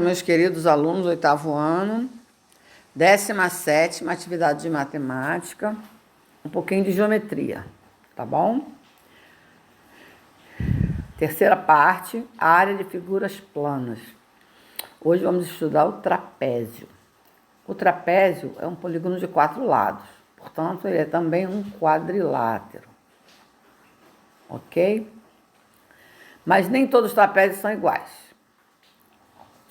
Meus queridos alunos, oitavo ano, 17ª atividade de matemática, um pouquinho de geometria, tá bom? Terceira parte, área de figuras planas. Hoje vamos estudar o trapézio. O trapézio é um polígono de 4 lados, portanto, ele é também um quadrilátero, ok? Mas nem todos os trapézios são iguais.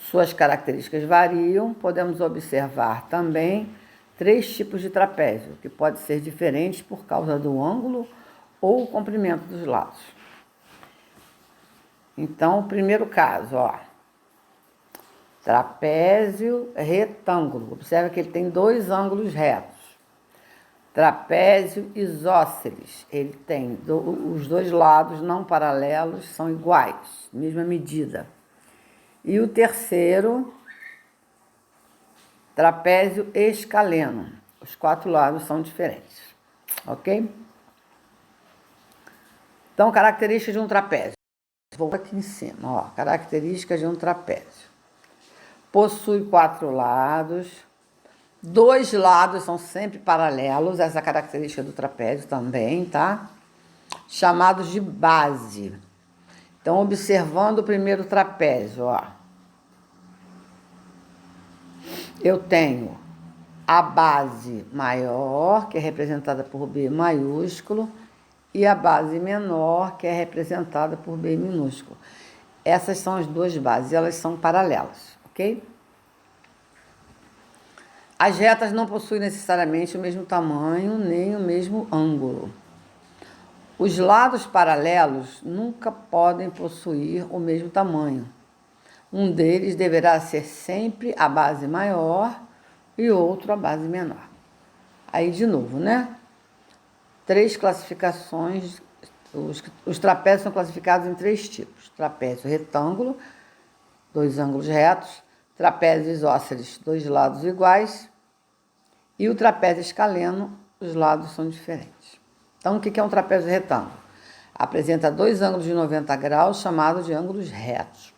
Suas características variam, podemos observar também 3 tipos de trapézio, que podem ser diferentes por causa do ângulo ou o comprimento dos lados. Então, o primeiro caso, ó, trapézio retângulo. Observa que ele tem 2 ângulos retos. Trapézio isósceles, ele tem os 2 lados não paralelos, são iguais, mesma medida. E o terceiro, trapézio escaleno. Os 4 lados são diferentes, ok? Então, características de um trapézio. Vou aqui em cima, ó, características de um trapézio. Possui 4 lados. 2 lados são sempre paralelos, essa é a característica do trapézio também, tá? Chamados de base. Então, observando o primeiro trapézio, ó. Eu tenho a base maior, que é representada por B maiúsculo, e a base menor, que é representada por B minúsculo. Essas são as 2 bases, elas são paralelas, ok? As retas não possuem necessariamente o mesmo tamanho, nem o mesmo ângulo. Os lados paralelos nunca podem possuir o mesmo tamanho. Um deles deverá ser sempre a base maior e outro a base menor. Aí, de novo, né? 3 classificações. Os trapézios são classificados em 3 tipos. Trapézio retângulo, 2 ângulos retos. Trapézio isósceles, 2 lados iguais. E o trapézio escaleno, os lados são diferentes. Então, o que é um trapézio retângulo? Apresenta 2 ângulos de 90 graus, chamados de ângulos retos.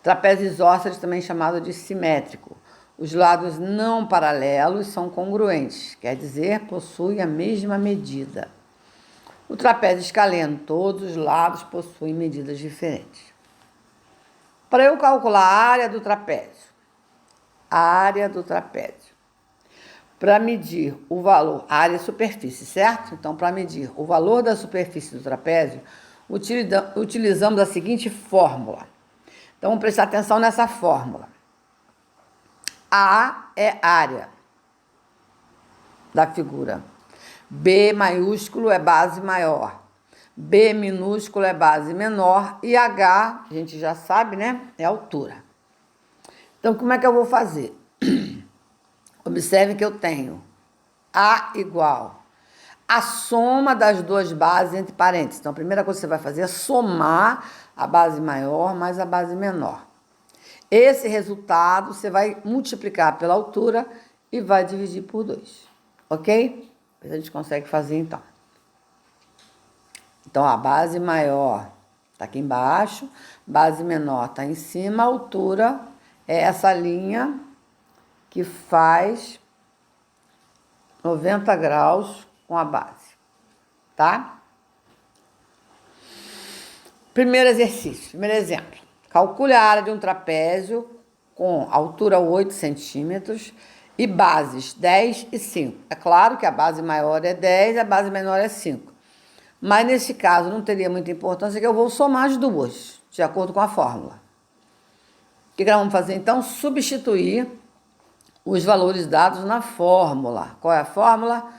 Trapézio isósceles, também chamado de simétrico. Os lados não paralelos são congruentes, quer dizer, possuem a mesma medida. O trapézio escaleno, todos os lados possuem medidas diferentes. Para eu calcular a área do trapézio, para medir o valor, a área é superfície, certo? Então, para medir o valor da superfície do trapézio, utilizamos a seguinte fórmula. Então, vamos prestar atenção nessa fórmula. A é área da figura. B maiúsculo é base maior. B minúsculo é base menor. E H, a gente já sabe, né? É altura. Então, como é que eu vou fazer? Observe que eu tenho A igual a soma das 2 bases entre parênteses. Então, a primeira coisa que você vai fazer é somar a base maior mais a base menor. Esse resultado você vai multiplicar pela altura e vai dividir por 2, ok? A gente consegue fazer então. Então, a base maior está aqui embaixo, base menor está em cima, a altura é essa linha que faz 90 graus com a base, tá? Primeiro exercício, primeiro exemplo. Calcule a área de um trapézio com altura 8 centímetros e bases 10 e 5. É claro que a base maior é 10 e a base menor é 5. Mas nesse caso não teria muita importância, que eu vou somar as duas, de acordo com a fórmula. O que nós vamos fazer então? Substituir os valores dados na fórmula. Qual é a fórmula?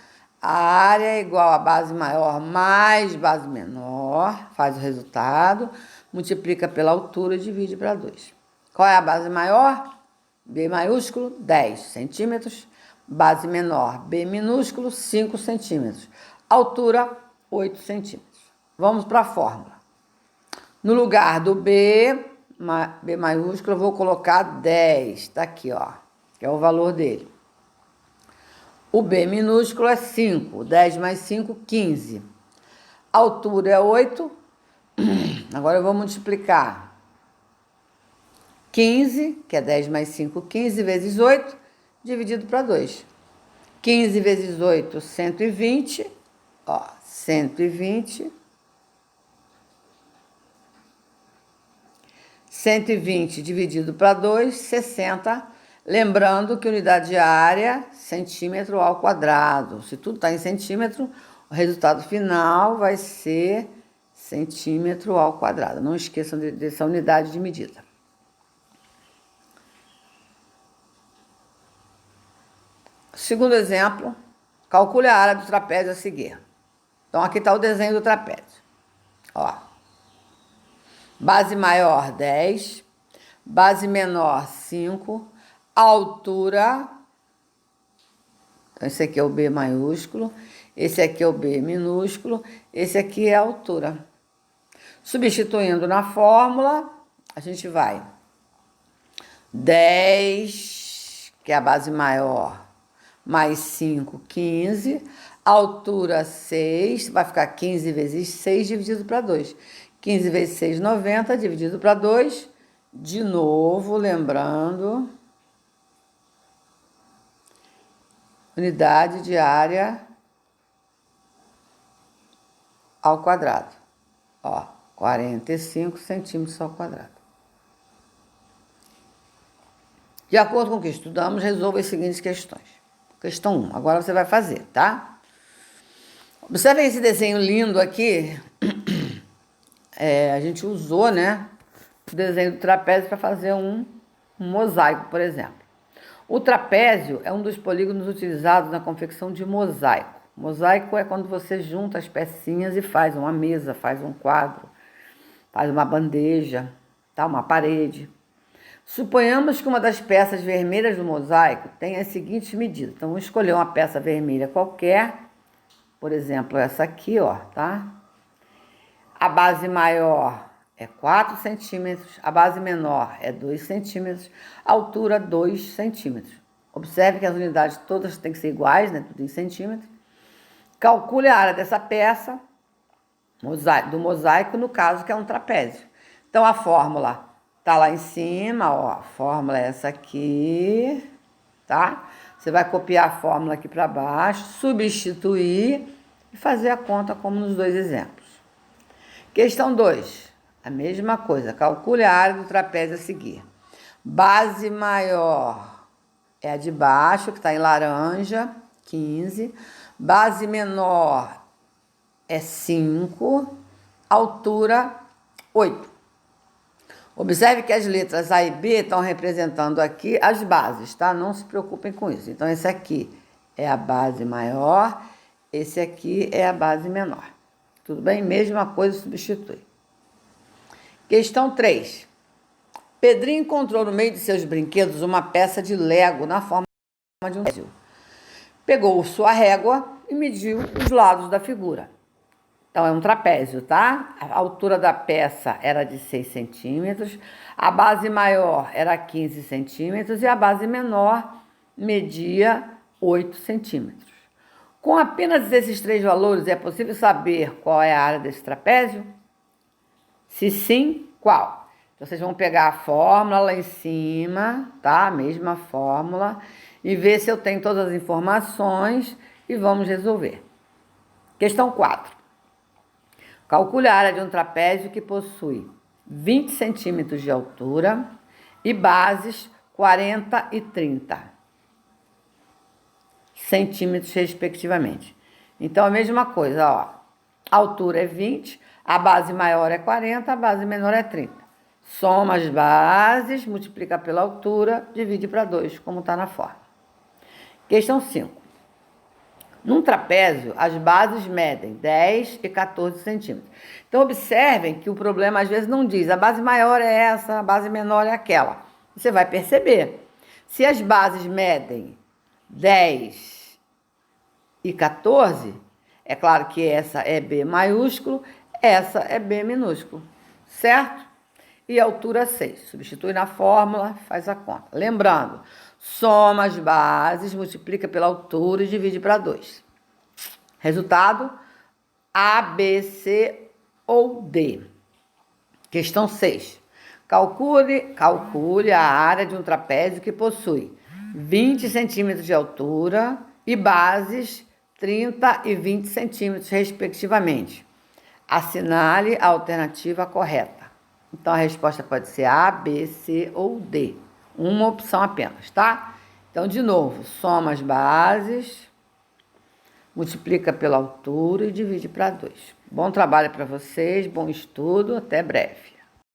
A área é igual a base maior mais base menor, faz o resultado, multiplica pela altura e divide para 2. Qual é a base maior? B maiúsculo, 10 centímetros. Base menor, B minúsculo, 5 centímetros. Altura, 8 centímetros. Vamos para a fórmula. No lugar do B maiúsculo, eu vou colocar 10. Está aqui, ó, que é o valor dele. O B minúsculo é 5. 10 mais 5, 15. A altura é 8. Agora eu vou multiplicar 15, que é 10 mais 5, 15 vezes 8, dividido para 2. 15 vezes 8, 120. Ó, 120. 120 dividido para 2, 60. Lembrando que unidade de área, centímetro ao quadrado. Se tudo está em centímetro, o resultado final vai ser centímetro ao quadrado. Não esqueçam dessa unidade de medida. Segundo exemplo, calcule a área do trapézio a seguir. Então, aqui está o desenho do trapézio. Ó, base maior, 10. Base menor, 5. Altura, então esse aqui é o B maiúsculo, esse aqui é o B minúsculo, esse aqui é a altura. Substituindo na fórmula, a gente vai 10, que é a base maior, mais 5, 15. Altura, 6, vai ficar 15 vezes 6 dividido para 2. 15 vezes 6, 90, dividido para 2. De novo, lembrando, unidade de área ao quadrado. Ó, 45 centímetros ao quadrado. De acordo com o que estudamos, resolva as seguintes questões. Questão 1, agora você vai fazer, tá? Observem esse desenho lindo aqui. A gente usou, né, o desenho do trapézio para fazer um mosaico, por exemplo. O trapézio é um dos polígonos utilizados na confecção de mosaico. Mosaico é quando você junta as pecinhas e faz uma mesa, faz um quadro, faz uma bandeja, tá? Uma parede. Suponhamos que uma das peças vermelhas do mosaico tenha as seguintes medidas. Então, vamos escolher uma peça vermelha qualquer, por exemplo, essa aqui, ó, tá? A base maior é 4 centímetros, a base menor é 2 centímetros, a altura 2 centímetros. Observe que as unidades todas têm que ser iguais, né? Tudo em centímetros. Calcule a área dessa peça, do mosaico, no caso que é um trapézio. Então, a fórmula tá lá em cima, ó, a fórmula é essa aqui, tá? Você vai copiar a fórmula aqui para baixo, substituir e fazer a conta como nos dois exemplos. Questão 2, a mesma coisa, calcule a área do trapézio a seguir. Base maior é a de baixo, que está em laranja, 15. Base menor é 5, altura 8. Observe que as letras A e B estão representando aqui as bases, tá? Não se preocupem com isso. Então, esse aqui é a base maior, esse aqui é a base menor. Tudo bem? Mesma coisa, substitui. Questão 3. Pedrinho encontrou no meio de seus brinquedos uma peça de Lego na forma de um trapézio. Pegou sua régua e mediu os lados da figura. Então, é um trapézio, tá? A altura da peça era de 6 centímetros, a base maior era 15 centímetros e a base menor media 8 centímetros. Com apenas esses 3 valores, é possível saber qual é a área desse trapézio? Se sim, qual? Então, vocês vão pegar a fórmula lá em cima, tá? A mesma fórmula, e ver se eu tenho todas as informações e vamos resolver. Questão 4. Calcule a área de um trapézio que possui 20 centímetros de altura e bases 40 e 30 centímetros, respectivamente. Então, a mesma coisa, ó. A altura é 20, a base maior é 40, a base menor é 30. Soma as bases, multiplica pela altura, divide para 2, como está na fórmula. Questão 5. Num trapézio, as bases medem 10 e 14 centímetros. Então, observem que o problema, às vezes, não diz a base maior é essa, a base menor é aquela. Você vai perceber. Se as bases medem 10 e 14, é claro que essa é B maiúsculo, essa é B minúsculo, certo? E a altura 6. Substitui na fórmula, faz a conta. Lembrando, soma as bases, multiplica pela altura e divide para 2. Resultado, A, B, C ou D. Questão 6. Calcule a área de um trapézio que possui 20 centímetros de altura e bases 30 e 20 centímetros, respectivamente. Assinale a alternativa correta. Então, a resposta pode ser A, B, C ou D. Uma opção apenas, tá? Então, de novo, soma as bases, multiplica pela altura e divide para 2. Bom trabalho para vocês, bom estudo, até breve.